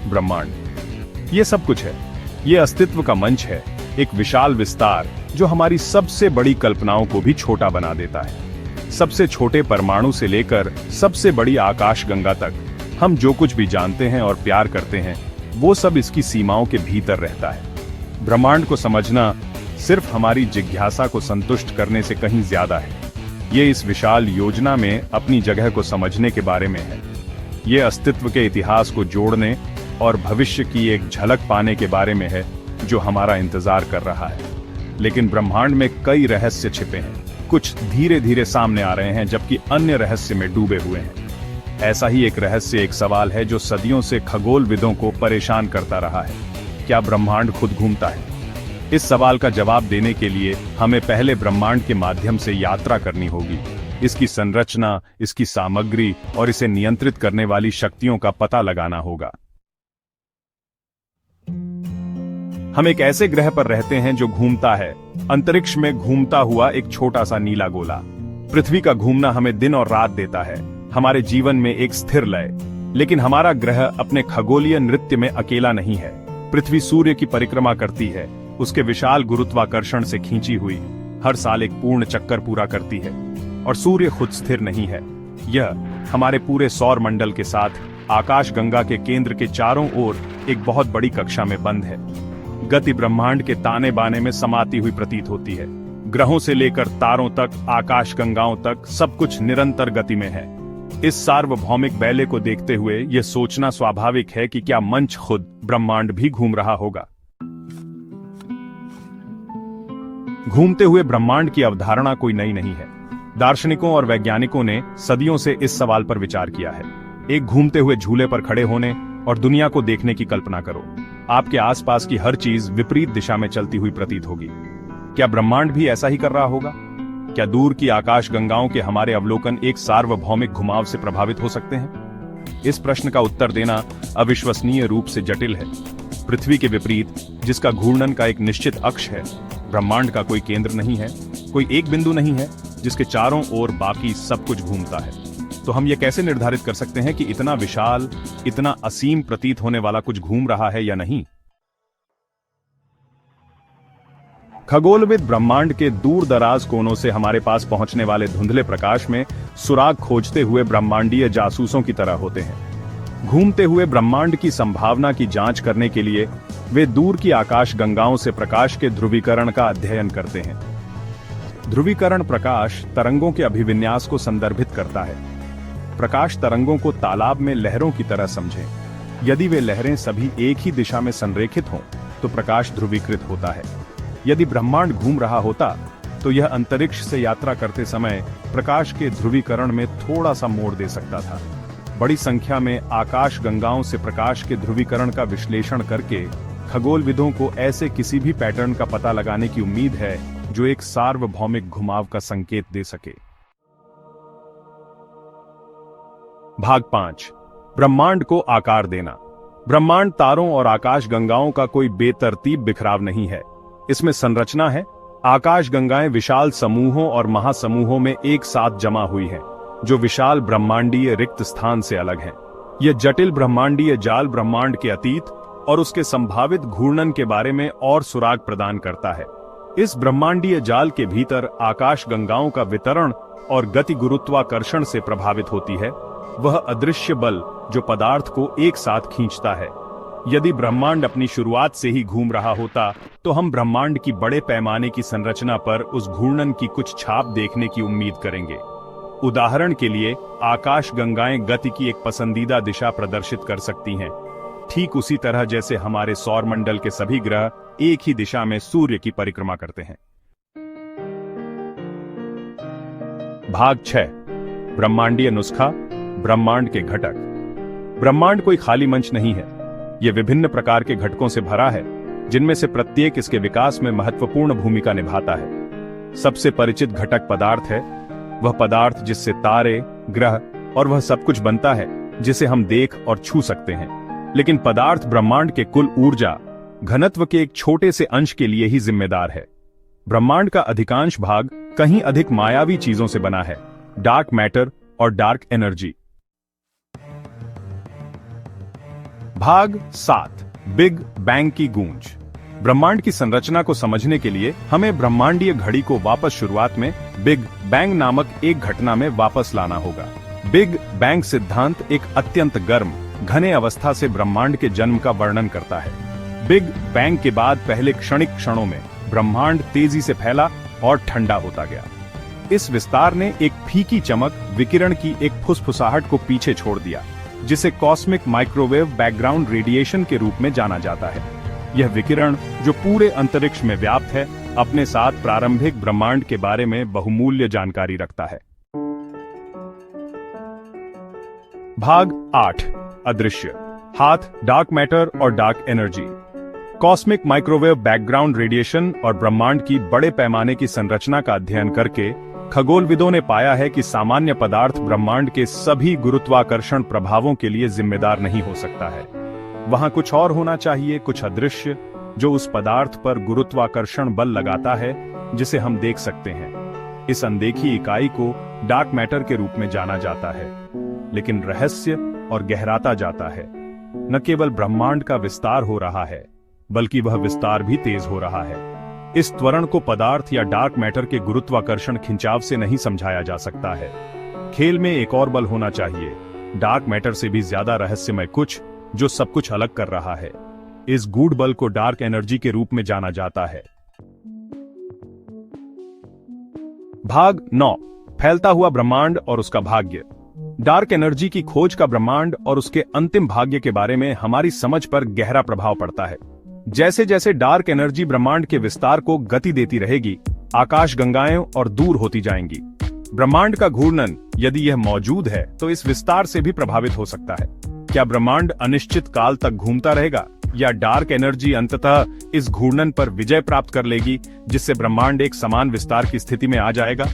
ब्रह्मांड। ये सब कुछ है। ये अस्तित्व का मंच है, एक विशाल विस्तार जो हमारी सबसे बड़ी कल्पनाओं को भी छोटा बना देता है। सबसे छोटे परमाणु से लेकर सबसे बड़ी आकाशगंगा तक हम जो कुछ भी जानते हैं और प्यार करते हैं, वो सब इसकी सीमाओं के भीतर रहता है। ब्रह्मांड को समझना सिर्फ हमारी जिज्ञासा को संतुष्ट करने से कहीं ज्यादा है। ये इस विशाल योजना में अपनी जगह को समझने के बारे में है। ये अस्तित्व के इतिहास को जोड़ने और भविष्य की एक झलक पाने के बारे में है जो हमारा इंतजार कर रहा है। लेकिन ब्रह्मांड में कई रहस्य छिपे हैं, कुछ धीरे धीरे सामने आ रहे हैं जबकि अन्य रहस्य में डूबे हुए हैं। ऐसा ही एक रहस्य, एक सवाल है जो सदियों से खगोलविदों को परेशान करता रहा है। क्या ब्रह्मांड खुद घूमता है? इस सवाल का जवाब देने के लिए हमें पहले ब्रह्मांड के माध्यम से यात्रा करनी होगी। इसकी संरचना, इसकी सामग्री और इसे नियंत्रित करने वाली शक्तियों का पता लगाना होगा। हम एक ऐसे ग्रह पर रहते हैं जो घूमता है, अंतरिक्ष में घूमता हुआ एक छोटा सा नीला गोला। पृथ्वी का घूमना हमें दिन और रात देता है, हमारे जीवन में एक स्थिर लय। लेकिन हमारा ग्रह अपने खगोलीय नृत्य में अकेला नहीं है। पृथ्वी सूर्य की परिक्रमा करती है, उसके विशाल गुरुत्वाकर्षण से खींची हुई हर साल एक पूर्ण चक्कर पूरा करती है। और सूर्य खुद स्थिर नहीं है, यह हमारे पूरे सौर मंडल के साथ आकाशगंगा के केंद्र के चारों ओर एक बहुत बड़ी कक्षा में बंद है। गति ब्रह्मांड के ताने बाने में समाती हुई प्रतीत होती है। ग्रहों से लेकर तारों तक, आकाशगंगाओं तक सब कुछ निरंतर गति में है। इस सार्वभौमिक बैले को देखते हुए यह सोचना स्वाभाविक है कि क्या मंच खुद ब्रह्मांड भी घूम रहा होगा। घूमते हुए ब्रह्मांड की अवधारणा कोई नई नहीं है। दार्शनिकों और वैज्ञानिकों ने सदियों से इस सवाल पर विचार किया है। एक घूमते हुए झूले पर खड़े होने और दुनिया को देखने की कल्पना करो। आपके आसपास की हर चीज विपरीत दिशा में चलती हुई प्रतीत होगी। क्या ब्रह्मांड भी ऐसा ही कर रहा होगा? क्या दूर की आकाशगंगाओं के हमारे अवलोकन एक सार्वभौमिक घुमाव से प्रभावित हो सकते हैं? इस प्रश्न का उत्तर देना अविश्वसनीय रूप से जटिल है। पृथ्वी के विपरीत, जिसका घूर्णन का एक निश्चित अक्ष है, ब्रह्मांड का कोई केंद्र नहीं है, कोई एक बिंदु नहीं है जिसके चारों ओर बाकी सब कुछ घूमता है। तो हम ये कैसे निर्धारित कर सकते हैं कि इतना विशाल, इतना असीम प्रतीत होने वाला कुछ घूम रहा है या नहीं? खगोलविद ब्रह्मांड के दूर दराज कोनों से हमारे पास पहुंचने वाले धुंधले प्रकाश में सुराग खोजते हुए ब्रह्मांडीय जासूसों की तरह होते हैं। घूमते हुए ब्रह्मांड की संभावना की जांच करने के लिए वे दूर की आकाशगंगाओं से प्रकाश के ध्रुवीकरण का अध्ययन करते हैं। ध्रुवीकरण प्रकाश तरंगों के अभिविन्यास को संदर्भित करता है। प्रकाश तरंगों को तालाब में लहरों की तरह समझें। यदि वे लहरें सभी एक ही दिशा में संरेखित हों, तो प्रकाश ध्रुवीकृत होता है। यदि ब्रह्मांड घूम रहा होता, तो यह अंतरिक्ष से यात्रा करते समय प्रकाश के ध्रुवीकरण में थोड़ा सा मोड़ दे सकता था। बड़ी संख्या में आकाशगंगाओं से प्रकाश के ध्रुवीकरण का विश्लेषण करके खगोलविदों को ऐसे किसी भी पैटर्न का पता लगाने की उम्मीद है जो एक सार्वभौमिक घुमाव का संकेत दे सके। भाग 5, ब्रह्मांड को आकार देना। ब्रह्मांड तारों और आकाशगंगाओं का कोई बेतरतीब बिखराव नहीं है। इसमें संरचना है। आकाशगंगाएं विशाल समूहों और महासमूहों में एक साथ जमा हुई हैं, जो विशाल ब्रह्मांडीय रिक्त स्थान से अलग हैं। यह जटिल ब्रह्मांडीय जाल ब्रह्मांड के अतीत और उसके संभावित घूर्णन के बारे में और सुराग प्रदान करता है। इस ब्रह्मांडीय जाल के भीतर आकाशगंगाओं का वितरण और गति गुरुत्वाकर्षण से प्रभावित होती है, वह अदृश्य बल जो पदार्थ को एक साथ खींचता है। यदि ब्रह्मांड अपनी शुरुआत से ही घूम रहा होता, तो हम ब्रह्मांड की बड़े पैमाने की संरचना पर उस घूर्णन की कुछ छाप देखने की उम्मीद करेंगे। उदाहरण के लिए, आकाशगंगाएं गति की एक पसंदीदा दिशा प्रदर्शित कर सकती हैं, ठीक उसी तरह जैसे हमारे सौर मंडल के सभी ग्रह एक ही दिशा में सूर्य की परिक्रमा करते हैं। भाग 6, ब्रह्मांडीय नुस्खा, ब्रह्मांड के घटक। ब्रह्मांड कोई खाली मंच नहीं है। यह विभिन्न प्रकार के घटकों से भरा है, जिनमें से प्रत्येक इसके विकास में महत्वपूर्ण भूमिका निभाता है। सबसे परिचित घटक पदार्थ है, वह पदार्थ जिससे तारे, ग्रह और वह सब कुछ बनता है जिसे हम देख और छू सकते हैं। लेकिन पदार्थ ब्रह्मांड के कुल ऊर्जा घनत्व के एक छोटे से अंश के लिए ही जिम्मेदार है। ब्रह्मांड का अधिकांश भाग कहीं अधिक मायावी चीजों से बना है, डार्क मैटर और डार्क एनर्जी। भाग 7 बिग बैंग की गूंज। ब्रह्मांड की संरचना को समझने के लिए हमें ब्रह्मांडीय घड़ी को वापस शुरुआत में बिग बैंग नामक एक घटना में वापस लाना होगा। बिग बैंग सिद्धांत एक अत्यंत गर्म घने अवस्था से ब्रह्मांड के जन्म का वर्णन करता है। बिग बैंग के बाद पहले क्षणिक क्षणों में ब्रह्मांड तेजी से फैला और ठंडा होता गया। इस विस्तार ने एक फीकी चमक विकिरण की एक फुसफुसाहट को पीछे छोड़ दिया, जिसे कॉस्मिक माइक्रोवेव बैकग्राउंड रेडिएशन के रूप में जाना जाता है। यह विकिरण, जो पूरे अंतरिक्ष में व्याप्त है, अपने साथ प्रारंभिक ब्रह्मांड के बारे में बहुमूल्य जानकारी रखता है। भाग 8 अदृश्य हाथ, डार्क मैटर और dark energy. Cosmic microwave background radiation और ब्रह्मांड की बड़े पैमाने की संरचना का अध्ययन करके खगोलविदों ने पाया है कि सामान्य पदार्थ ब्रह्मांड के सभी गुरुत्वाकर्षण प्रभावों के लिए जिम्मेदार नहीं हो सकता है। वहां कुछ और होना चाहिए, कुछ अदृश्य, जो उस पदार्थ पर गुरुत्वाकर्षण बल लगाता है जिसे हम देख सकते हैं। इस अनदेखी इकाई को डार्क मैटर के रूप में जाना जाता है। लेकिन रहस्य और गहराता जाता है। न केवल ब्रह्मांड का विस्तार हो रहा है, बल्कि वह विस्तार भी तेज हो रहा है। इस त्वरण को पदार्थ या डार्क मैटर के गुरुत्वाकर्षण खिंचाव से नहीं समझाया जा सकता है। खेल में एक और बल होना चाहिए, डार्क मैटर से भी ज्यादा रहस्यमय कुछ, जो सब कुछ अलग कर रहा है। इस गूढ़ बल को डार्क एनर्जी के रूप में जाना जाता है। भाग 9 फैलता हुआ ब्रह्मांड और उसका भाग्य। डार्क एनर्जी की खोज का ब्रह्मांड और उसके अंतिम भाग्य के बारे में हमारी समझ पर गहरा प्रभाव पड़ता है। जैसे जैसे डार्क एनर्जी ब्रह्मांड के विस्तार को गति देती रहेगी, आकाशगंगाएं और दूर होती जाएंगी। ब्रह्मांड का घूर्णन, यदि यह मौजूद है, तो इस विस्तार से भी प्रभावित हो सकता है। क्या ब्रह्मांड अनिश्चित काल तक घूमता रहेगा, या डार्क एनर्जी अंततः इस घूर्णन पर विजय प्राप्त कर लेगी, जिससे ब्रह्मांड एक समान विस्तार की स्थिति में आ जाएगा?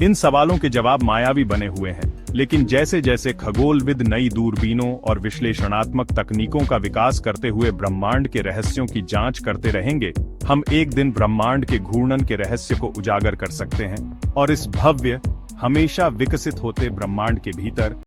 इन सवालों के जवाब मायावी बने हुए हैं, लेकिन जैसे जैसे खगोलविद नई दूरबीनों और विश्लेषणात्मक तकनीकों का विकास करते हुए ब्रह्मांड के रहस्यों की जांच करते रहेंगे, हम एक दिन ब्रह्मांड के घूर्णन के रहस्य को उजागर कर सकते हैं और इस भव्य, हमेशा विकसित होते ब्रह्मांड के भीतर